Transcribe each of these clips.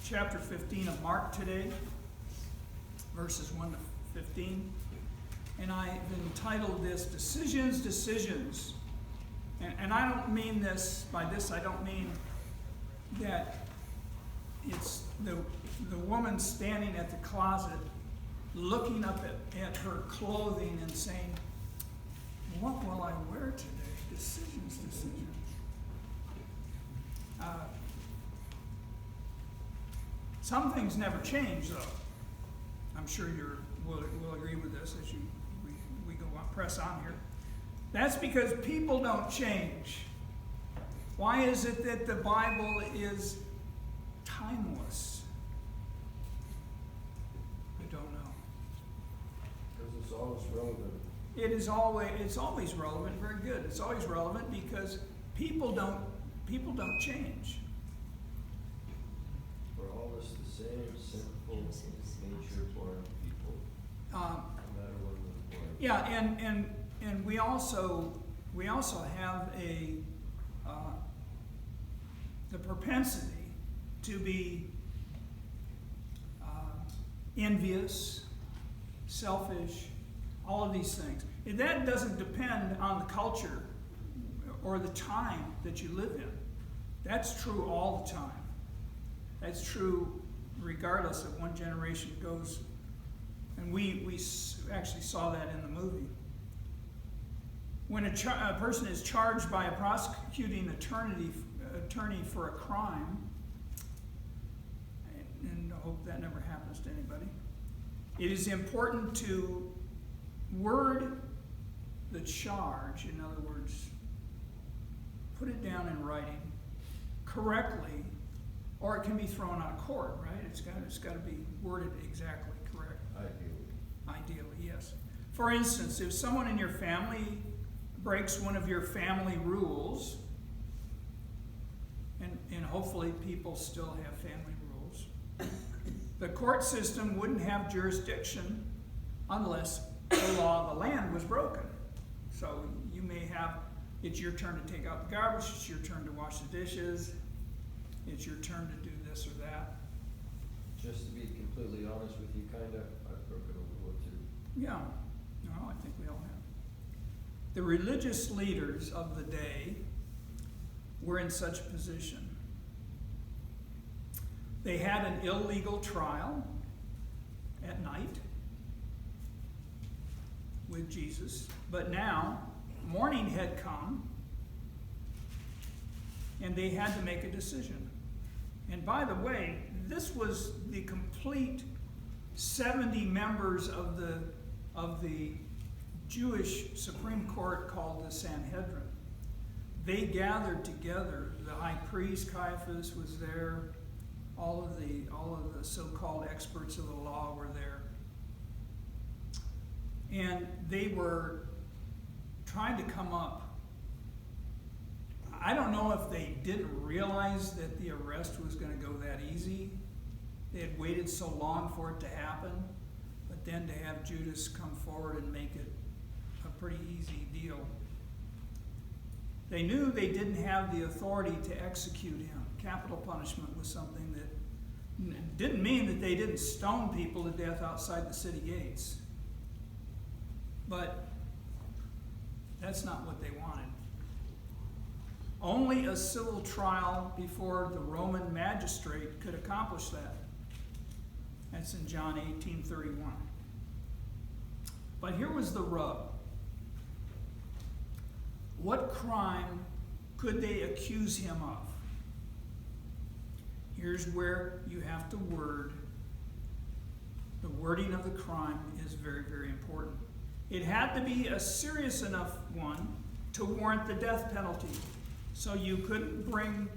chapter 15 of Mark today, verses 1 to 15. And I've entitled this, Decisions, Decisions. And I don't mean this, by this I don't mean that it's the woman standing at the closet looking up at her clothing and saying, what will I wear today? Decisions, decisions. Some things never change, though. I'm sure you will agree with this as we go on, press on here. That's because people don't change. Why is it that the Bible is timeless? I don't know. Because it's always relevant. It's always relevant. Very good. It's always relevant because people don't change. We're all just the same sinful nature born people. No matter what we're born. Yeah, and we also have the propensity to be envious, selfish, all of these things. And that doesn't depend on the culture or the time that you live in. That's true all the time. That's true regardless of one generation goes. And we actually saw that in the movie. When a person is charged by a prosecuting attorney for a crime, and I hope that never happens to anybody, it is important to word the charge, in other words, put it down in writing correctly, or it can be thrown out of court, right? It's got to be worded exactly correct. Ideally, yes. For instance, if someone in your family breaks one of your family rules, and hopefully people still have family rules, the court system wouldn't have jurisdiction unless the law of the land was broken. So you may have, it's your turn to take out the garbage, it's your turn to wash the dishes, it's your turn to do this or that. Just to be completely honest with you, I've broken a rule or two. Yeah, no, I think we all have. The religious leaders of the day were in such a position. They had an illegal trial at night with Jesus, but now morning had come and they had to make a decision. And by the way, this was the complete 70 members of the Jewish Supreme Court called the Sanhedrin. They gathered together. The high priest Caiaphas was there. All of the so-called experts of the law were there. And they were trying to come up. I don't know if they didn't realize that the arrest was going to go that easy. They had waited so long for it to happen. But then to have Judas come forward and make it a pretty easy deal. They knew they didn't have the authority to execute him. Capital punishment was something that didn't mean that they didn't stone people to death outside the city gates. But that's not what they wanted. Only a civil trial before the Roman magistrate could accomplish that. That's in John 18:31. But here was the rub. What crime could they accuse him of? Here's where you have to word. The wording of the crime is very, very important. It had to be a serious enough one to warrant the death penalty. So you couldn't bring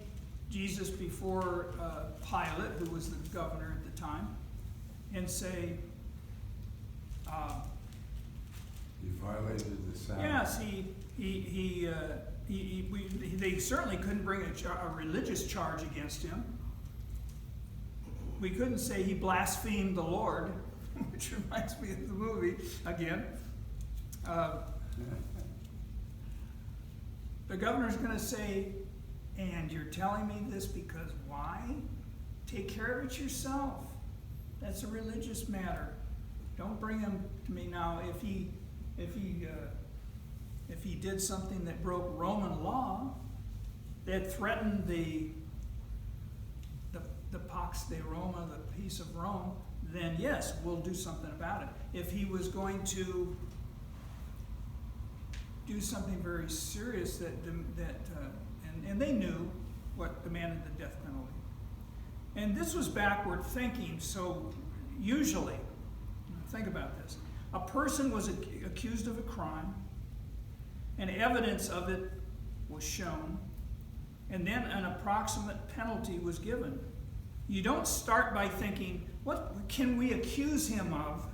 Jesus before Pilate, who was the governor at the time, and say, he violated the Sabbath. yes, they certainly couldn't bring a religious charge against him. We couldn't say he blasphemed the Lord, which reminds me of the movie again. The governor's going to say, and you're telling me this because why? take care of it yourself. That's a religious matter. Don't bring him to me now. If he did something that broke Roman law, that threatened the Pax de Roma, the peace of Rome, then yes, we'll do something about it. If he was going to do something very serious and they knew what demanded the death penalty. And this was backward thinking, so usually, think about this, a person was accused of a crime, and evidence of it was shown, and then an approximate penalty was given. You don't start by thinking, what can we accuse him of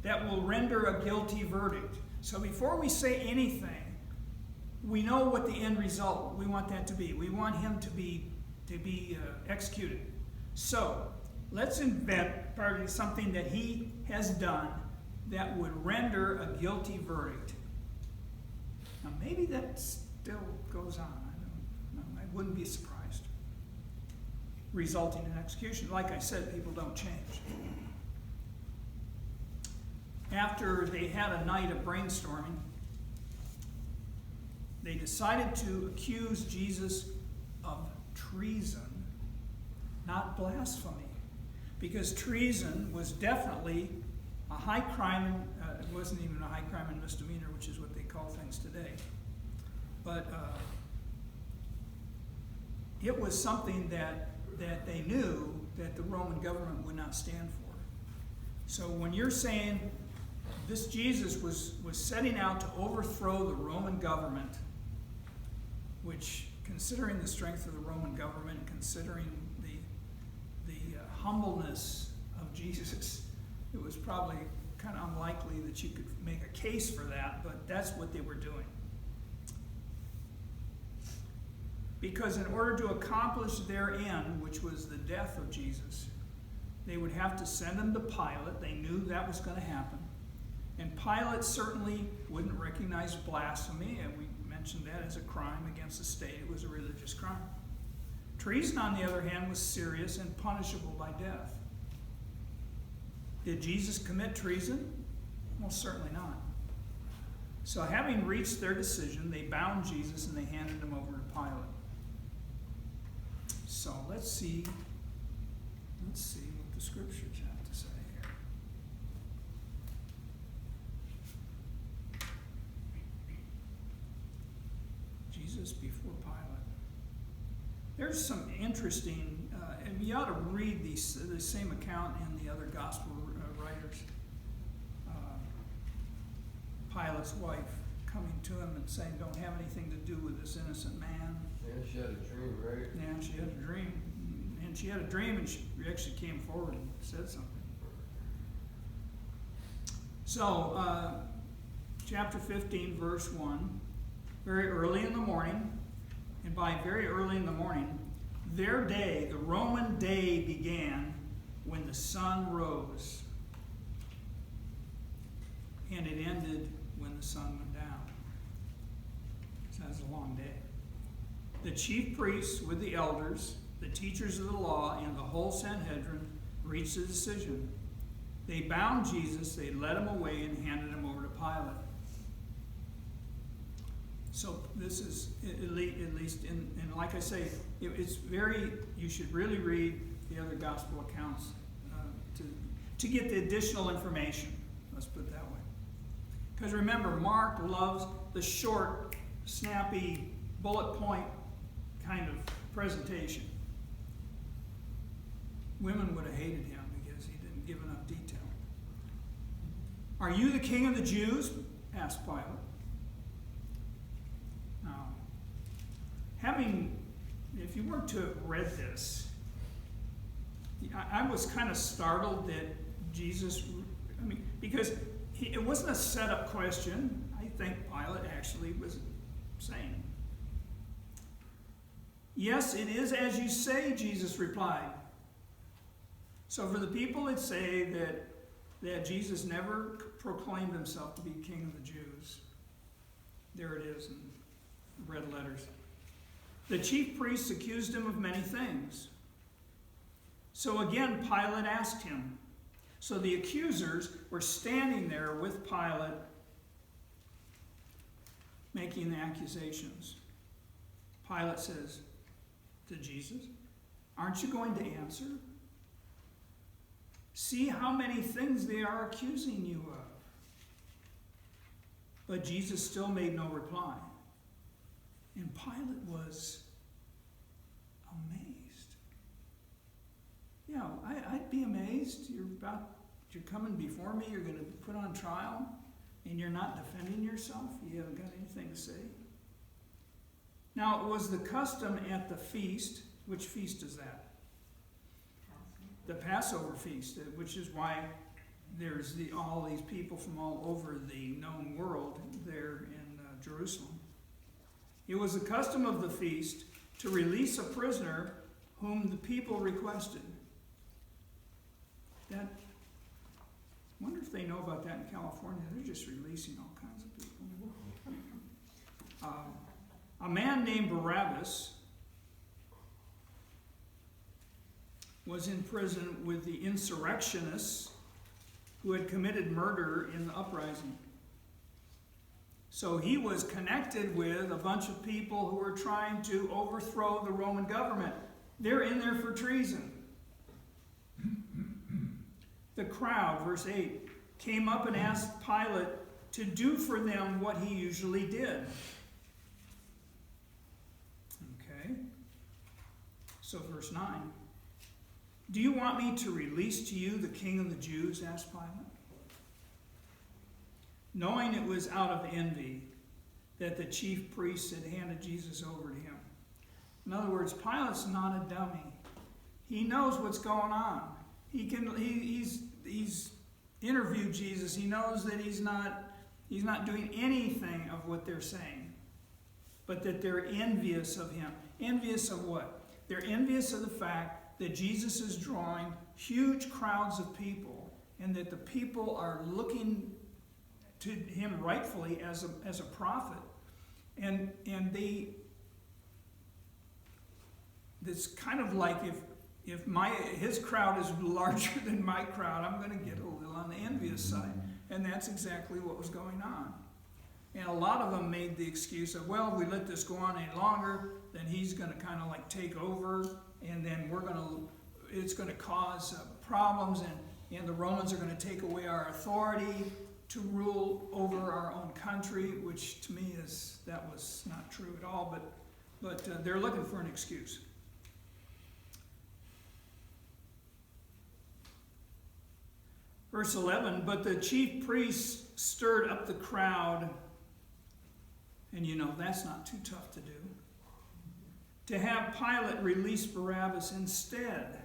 that will render a guilty verdict? So before we say anything, we know what the end result we want that to be. We want him to be executed. So let's invent something that he has done that would render a guilty verdict. Now maybe that still goes on. I don't know. I wouldn't be surprised. Resulting in execution. Like I said, people don't change. After they had a night of brainstorming, they decided to accuse Jesus of treason, not blasphemy. Because treason was definitely a high crime, it wasn't even a high crime and misdemeanor, which is what they call things today. But it was something that they knew that the Roman government would not stand for. So when you're saying this Jesus was setting out to overthrow the Roman government, which, considering the strength of the Roman government, considering the humbleness of Jesus, it was probably kind of unlikely that you could make a case for that, but that's what they were doing. Because in order to accomplish their end, which was the death of Jesus, they would have to send him to Pilate. They knew that was going to happen. And Pilate certainly wouldn't recognize blasphemy, and we mentioned that as a crime against the state. It was a religious crime. Treason, on the other hand, was serious and punishable by death. Did Jesus commit treason? Well, certainly not. So having reached their decision, they bound Jesus and they handed him over to Pilate. So let's see what the scriptures have to say here. Jesus before Pilate. There's some interesting, and you ought to read the same account in the other gospel writers. Pilate's wife coming to him and saying, "Don't have anything to do with this innocent man." Yeah, she had a dream, right? Yeah, she had a dream. And she had a dream, and she actually came forward and said something. So, chapter 15, verse 1. Very early in the morning, and by very early in the morning, their day, the Roman day, began when the sun rose. And it ended when the sun went down. So that was a long day. The chief priests with the elders, the teachers of the law, and the whole Sanhedrin reached a decision. They bound Jesus, they led him away, and handed him over to Pilate. So this is, at least in like I say, it's very, you should really read the other gospel accounts to get the additional information. Let's put it that way. Because remember, Mark loves the short, snappy, bullet point kind of presentation. Women would have hated him because he didn't give enough detail. "Are you the king of the Jews?" asked Pilate. Now, if you weren't to have read this, I was kind of startled that Jesus, because it wasn't a set-up question. I think Pilate actually was saying. "Yes, it is as you say," Jesus replied. So for the people that say that Jesus never proclaimed himself to be king of the Jews, there it is in red letters. The chief priests accused him of many things. So again, Pilate asked him. So the accusers were standing there with Pilate, making the accusations. Pilate says to Jesus, "Aren't you going to answer? See how many things they are accusing you of." But Jesus still made no reply. And Pilate was amazed. Yeah, I'd be amazed. You're coming before me, you're going to be put on trial, and you're not defending yourself? You haven't got anything to say? Now, it was the custom at the feast. Which feast is that? The Passover feast, which is why there's all these people from all over the known world there in Jerusalem. It was the custom of the feast to release a prisoner whom the people requested. I wonder if they know about that in California. They're just releasing all kinds of people. A man named Barabbas was in prison with the insurrectionists who had committed murder in the uprising. So he was connected with a bunch of people who were trying to overthrow the Roman government. They're in there for treason. The crowd, verse 8, came up and asked Pilate to do for them what he usually did. Okay. So verse 9. "Do you want me to release to you the king of the Jews?" asked Pilate. Knowing it was out of envy that the chief priests had handed Jesus over to him. In other words, Pilate's not a dummy. He knows what's going on. He's interviewed Jesus. He knows that he's not doing anything of what they're saying, but that they're envious of him. Envious of what? They're envious of the fact that Jesus is drawing huge crowds of people, and that the people are looking to him rightfully as a prophet, and it's kind of like if his crowd is larger than my crowd, I'm going to get a little on the envious side, and that's exactly what was going on. And a lot of them made the excuse of, well, if we let this go on any longer, then he's going to kind of like take over, and then it's going to cause problems, and the Romans are going to take away our authority to rule over our own country, which to me that was not true at all, but they're looking for an excuse. Verse 11, "But the chief priests stirred up the crowd," and that's not too tough to do, "to have Pilate release Barabbas instead."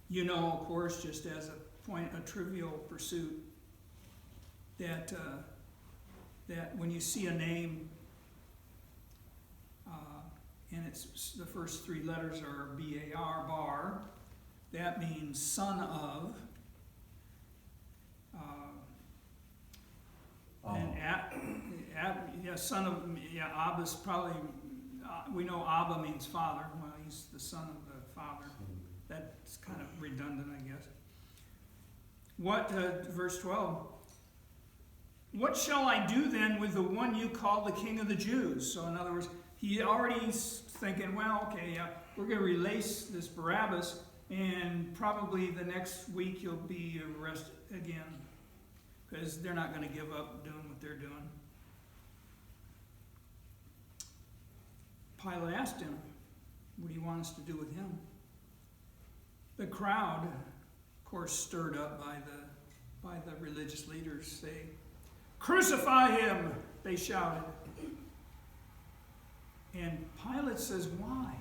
Of course, just as a trivial pursuit, that when you see a name, and it's the first three letters are B-A-R, bar, that means son of, and son of, Abba's probably, we know Abba means father. Well, he's the son of the father. That's kind of redundant, I guess. Verse 12, "What shall I do then with the one you call the King of the Jews?" So in other words, he already's thinking, well, okay, we're going to release this Barabbas, and probably the next week you'll be arrested again, because they're not going to give up doing what they're doing. Pilate asked him, "What do you want us to do with him?" The crowd, of course, stirred up by the religious leaders, say, "Crucify him!" they shouted. And Pilate says, "Why?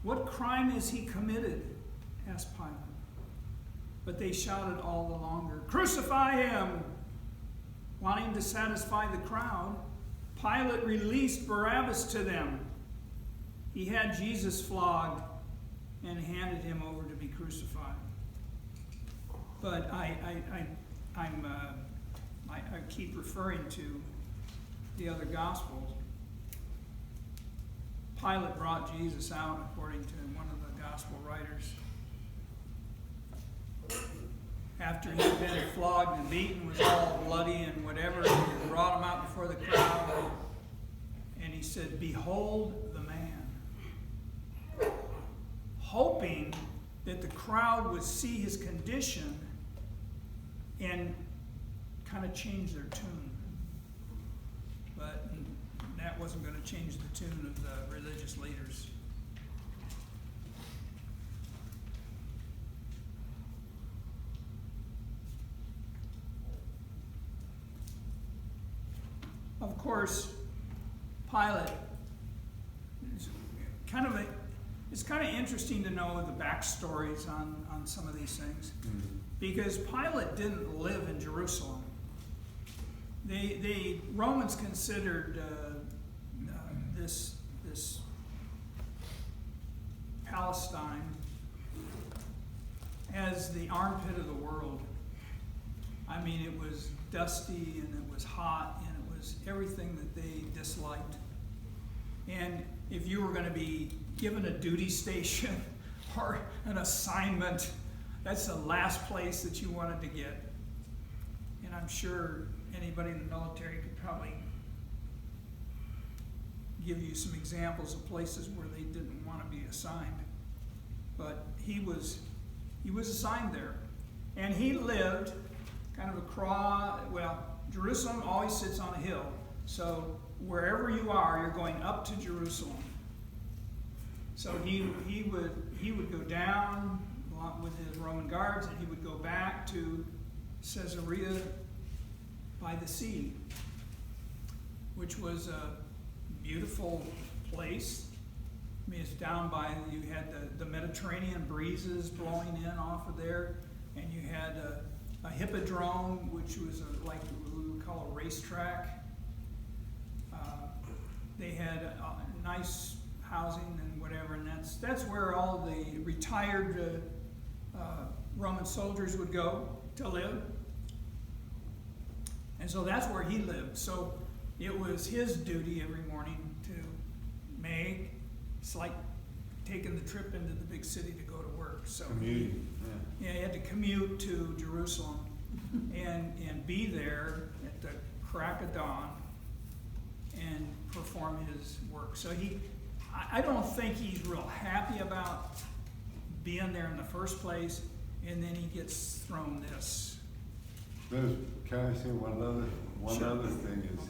What crime has he committed?" asked Pilate. But they shouted all the longer, "Crucify him!" Wanting to satisfy the crowd, Pilate released Barabbas to them. He had Jesus flogged and handed him over to be crucified. But I keep referring to the other Gospels. Pilate brought Jesus out, according to one of the gospel writers. After he'd been flogged and beaten, was all bloody and whatever, he brought him out before the crowd, and he said, "Behold the man," hoping that the crowd would see his condition and kind of change their tune. But that wasn't going to change the tune of the religious leaders. Of course, Pilate, it's kind of interesting to know the backstories on some of these things, because Pilate didn't live in Jerusalem. The Romans considered this Palestine as the armpit of the world. I mean, it was dusty and it was hot and it was everything that they disliked. And if you were going to be given a duty station or an assignment, that's the last place that you wanted to get. And I'm sure anybody in the military could probably give you some examples of places where they didn't want to be assigned. But he was assigned there. And he lived kind of across, well, Jerusalem always sits on a hill. So wherever you are, you're going up to Jerusalem. So he would go down with his Roman guards, and he would go back to Caesarea by the sea, which was a beautiful place. I mean, it's down by, you had the Mediterranean breezes blowing in off of there, and you had a hippodrome, which was like what we would call a racetrack. They had nice housing and whatever, and that's where all the retired Roman soldiers would go to live. And so that's where he lived. So it was his duty every morning to make, it's like taking the trip into the big city to go to work. So he had to commute to Jerusalem and be there at the crack of dawn and perform his work. So I don't think he's real happy about being there in the first place, and then he gets thrown this. Can I say one other thing is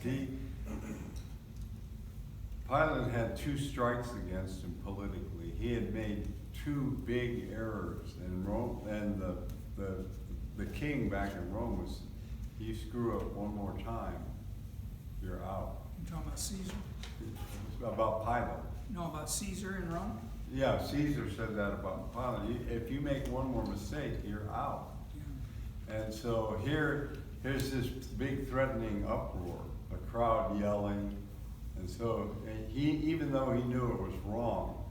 Pilate had two strikes against him politically. He had made two big errors, and Rome, and the king back in Rome was, you screw up one more time, you're out. You talking about Caesar? About Pilate. No, about Caesar in Rome? Yeah, Caesar said that about Pilate. If you make one more mistake, you're out. Yeah. And so here's this big threatening uproar, a crowd yelling. And so he, even though he knew it was wrong,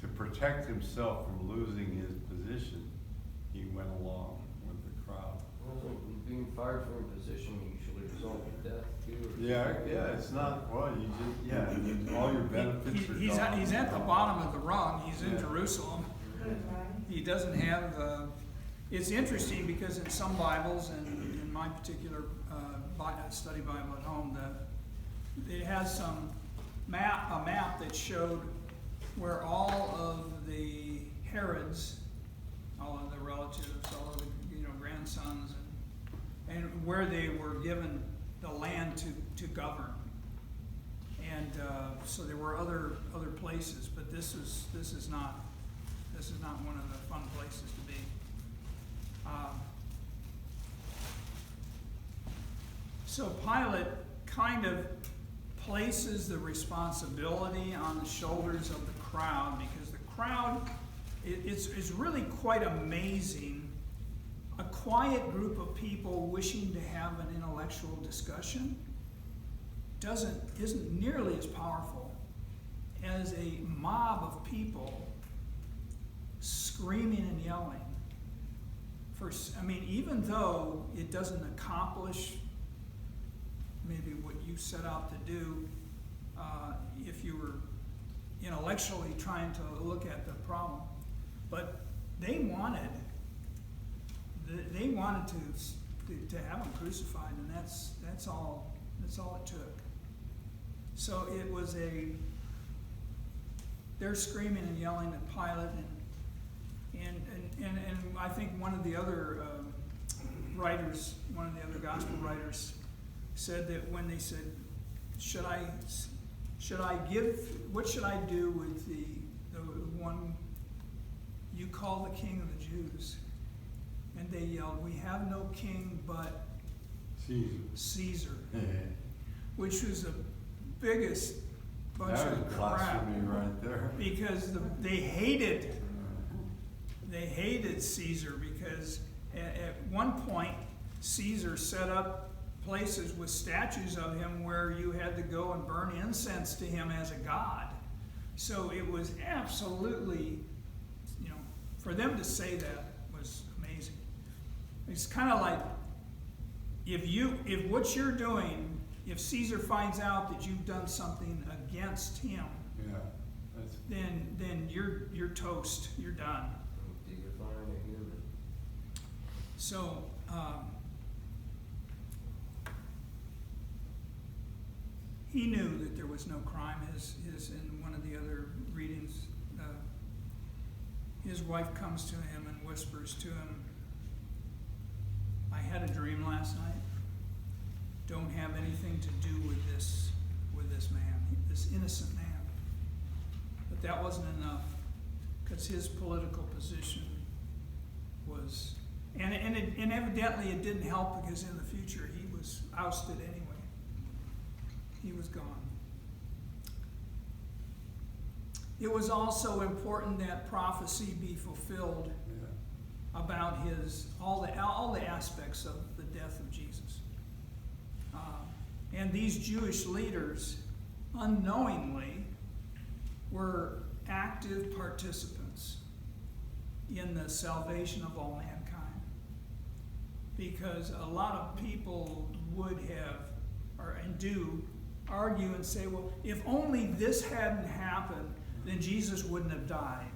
to protect himself from losing his position, he went along with the crowd. Well, being fired from a position usually results in death too. Yeah, it's not, well, all your benefits are gone. He's at the bottom of the rung. He's in Jerusalem. He doesn't have, it's interesting because in some Bibles, and in my particular study Bible at home, it has a map that showed where all of the Herods, all of the relatives, all of the grandsons, and where they were given the land to govern. And so there were other places, but this is not one of the fun places to be. So Pilate kind of places the responsibility on the shoulders of the crowd, because the crowd is really quite amazing. A quiet group of people wishing to have an intellectual discussion isn't nearly as powerful as a mob of people screaming and yelling. Even though it doesn't accomplish maybe what you set out to do, if you were intellectually trying to look at the problem. But they wanted to have him crucified, and that's all it took. So it was they're screaming and yelling at Pilate, and I think one of the other writers, one of the other gospel writers, said that when they said, what should I do with the one you call the King of the Jews? And they yelled, we have no king but Caesar. Which was the biggest bunch That of was crap. blasphemy right there. Because they hated Caesar, because at one point Caesar set up places with statues of him where you had to go and burn incense to him as a god. So it was absolutely, for them to say that was amazing. It's kind of like, if what you're doing, if Caesar finds out that you've done something against him, then you're toast. You're done. You can find a human. So he knew that there was no crime. His in one of the other readings, his wife comes to him and whispers to him, I had a dream last night. Don't have anything to do with this man, this innocent man. But that wasn't enough, because his political position was, and evidently it didn't help, because in the future he was ousted anyway. He was gone. It was also important that prophecy be fulfilled about all the aspects of the death of Jesus. And these Jewish leaders, unknowingly, were active participants in the salvation of all mankind. Because a lot of people would have, and do, argue and say, well, if only this hadn't happened, then Jesus wouldn't have died.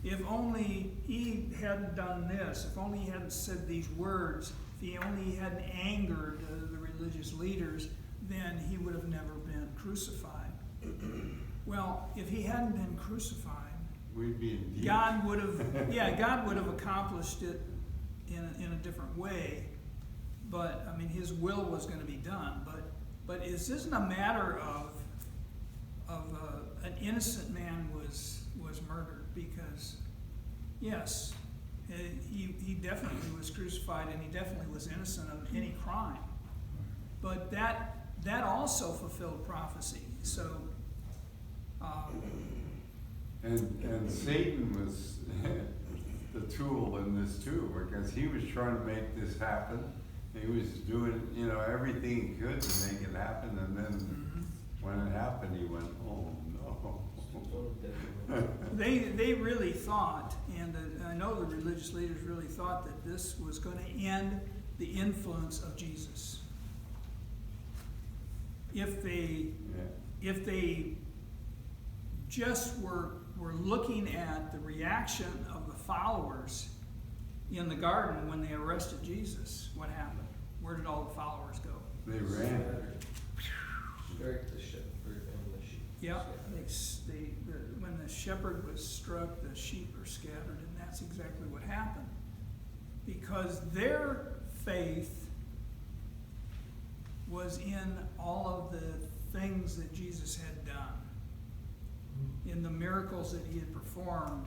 If only he hadn't done this, if only he hadn't said these words, if he only hadn't angered the religious leaders, then he would have never been crucified. Well, if he hadn't been crucified, we'd be in deep. God would have accomplished it in a different way. But I mean, his will was going to be done. But this isn't a matter of an innocent man was murdered, because yes, he definitely was crucified, and he definitely was innocent of any crime. But that also fulfilled prophecy. So. And Satan was the tool in this too, because he was trying to make this happen. He was doing, everything he could to make it happen, and then when it happened, he went, "Oh no!" They really thought, and I know the religious leaders really thought, that this was going to end the influence of Jesus. If they just were looking at the reaction of the followers in the garden when they arrested Jesus, what happened? Where did all the followers go? They ran. Strike the shepherd and the sheep. Yeah, when the shepherd was struck, the sheep are scattered, and that's exactly what happened. Because their faith was in all of the things that Jesus had done, in the miracles that he had performed,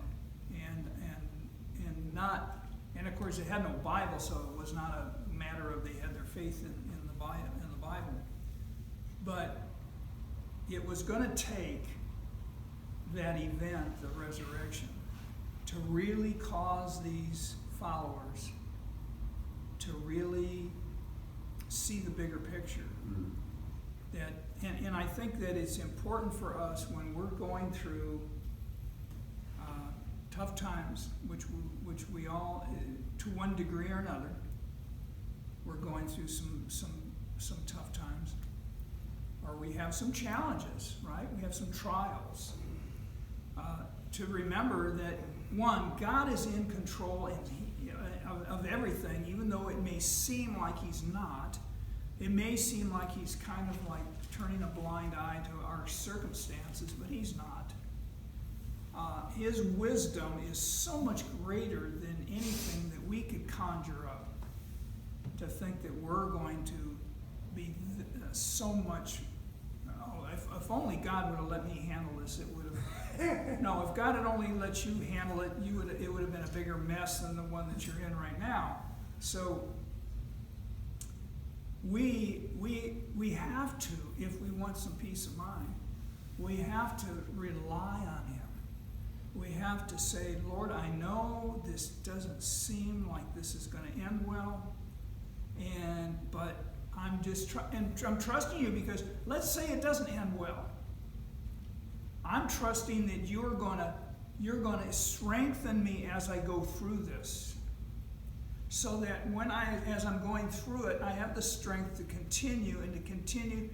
and of course they had no Bible, so it was not a matter of they had their faith in the Bible. But it was going to take that event, the resurrection, to really cause these followers to really see the bigger picture. And I think that it's important for us when we're going through tough times, which we all, to one degree or another, we're going through some tough times, or we have some challenges, right? We have some trials. to remember that, one, God is in control of everything, even though it may seem like he's not. It may seem like he's kind of like turning a blind eye to our circumstances, but he's not. His wisdom is so much greater than anything that we could conjure up. To think that we're going to be so much. If only God would have let me handle this, it would have. No, if God had only let you handle it, it would have been a bigger mess than the one that you're in right now. So we have to, if we want some peace of mind, we have to rely on him. We have to say, Lord, I know this doesn't seem like this is going to end well, but I'm just I'm trusting you, because let's say it doesn't end well. I'm trusting that you're going to strengthen me as I go through this, so that as I'm going through it, I have the strength to continue and to continue.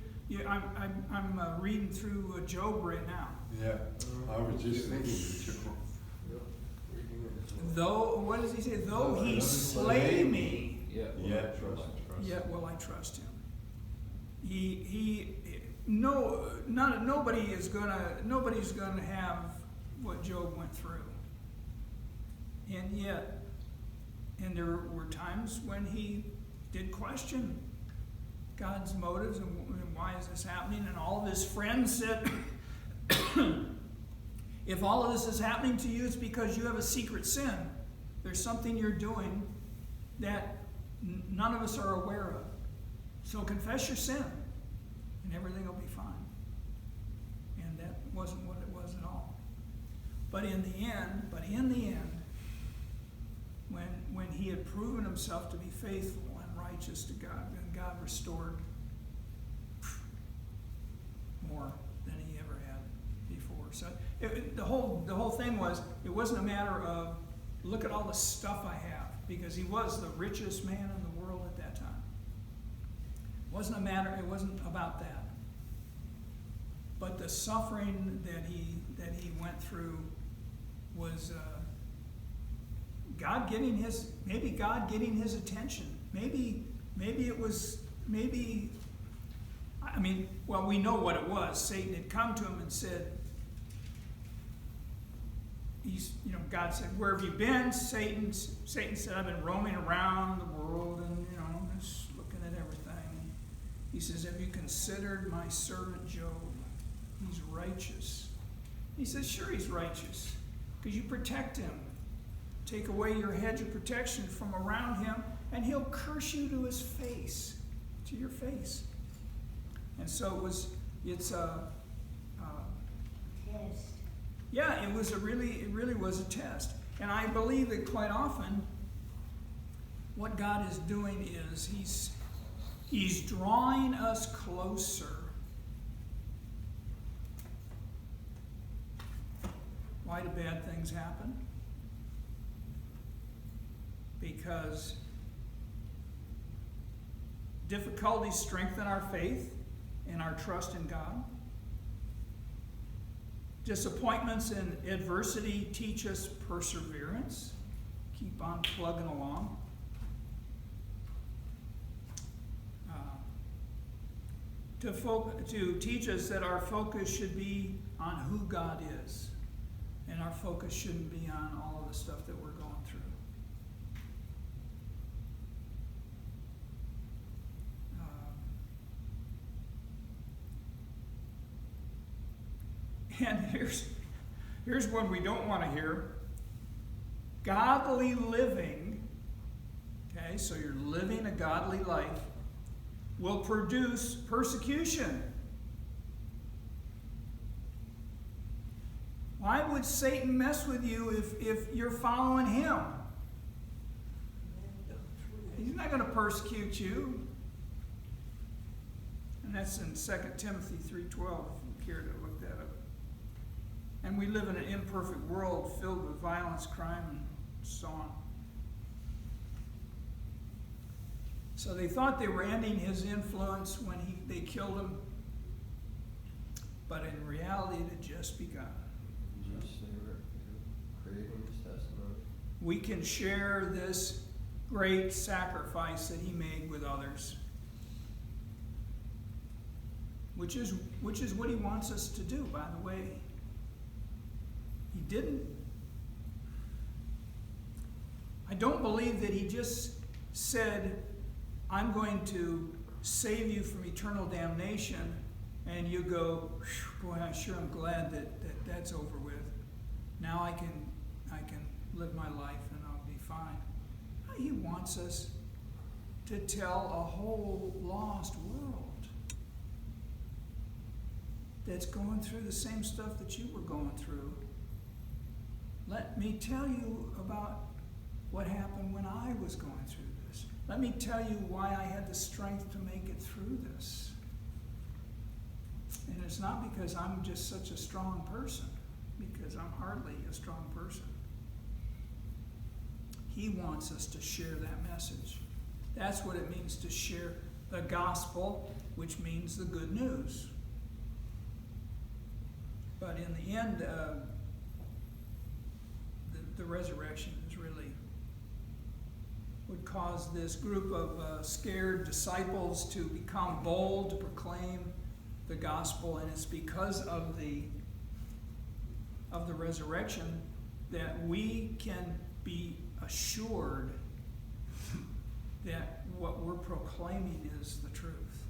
I'm reading through Job right now. Yeah, I was just thinking that you. Though, what does he say? Though he slay me, Yet will I trust him. Nobody's gonna have what Job went through. And there were times when he did question God's motives and why is this happening? And all of his friends said, if all of this is happening to you, it's because you have a secret sin. There's something you're doing that none of us are aware of. So confess your sin, and everything will be fine. And that wasn't what it was at all. But in the end, when he had proven himself to be faithful and righteous to God, and God restored more than he ever had before. So the whole thing was, it wasn't a matter of, look at all the stuff I have, because he was the richest man in the world at that time. It wasn't about that. But the suffering that he went through was God getting his attention. Maybe we know what it was. Satan had come to him and said, God said, where have you been? Satan said, I've been roaming around the world and, just looking at everything. He says, have you considered my servant Job? He's righteous. He says, sure, he's righteous, because you protect him. Take away your hedge of protection from around him, and he'll curse you to his face, to your face. And so it's a test. Yeah, it really was a test. And I believe that quite often what God is doing is he's drawing us closer. Why do bad things happen? Because difficulties strengthen our faith and our trust in God. Disappointments and adversity teach us perseverance. Keep on plugging along. To teach us that our focus should be on who God is, and our focus shouldn't be on all of the stuff that we're going through. And here's one we don't want to hear. Godly living, okay, so you're living a godly life, will produce persecution. Why would Satan mess with you if you're following him? He's not going to persecute you. And that's in 2 Timothy 3:12, if you care to look that up. And we live in an imperfect world filled with violence, crime, and so on. So they thought they were ending his influence when they killed him. But in reality, it had just begun. Jesus, they were creating his testimony. We can share this great sacrifice that he made with others, which is what he wants us to do, by the way. He didn't. I don't believe that he just said, I'm going to save you from eternal damnation, and you go, boy, I sure am glad that that's over with. Now I can live my life and I'll be fine. He wants us to tell a whole lost world that's going through the same stuff that you were going through. Let me tell you about what happened when I was going through this. Let me tell you why I had the strength to make it through this. And it's not because I'm just such a strong person, because I'm hardly a strong person. He wants us to share that message. That's what it means to share the gospel, which means the good news. But in the end, the resurrection is really would cause this group of scared disciples to become bold to proclaim the gospel, and it's because of the resurrection that we can be assured that what we're proclaiming is the truth.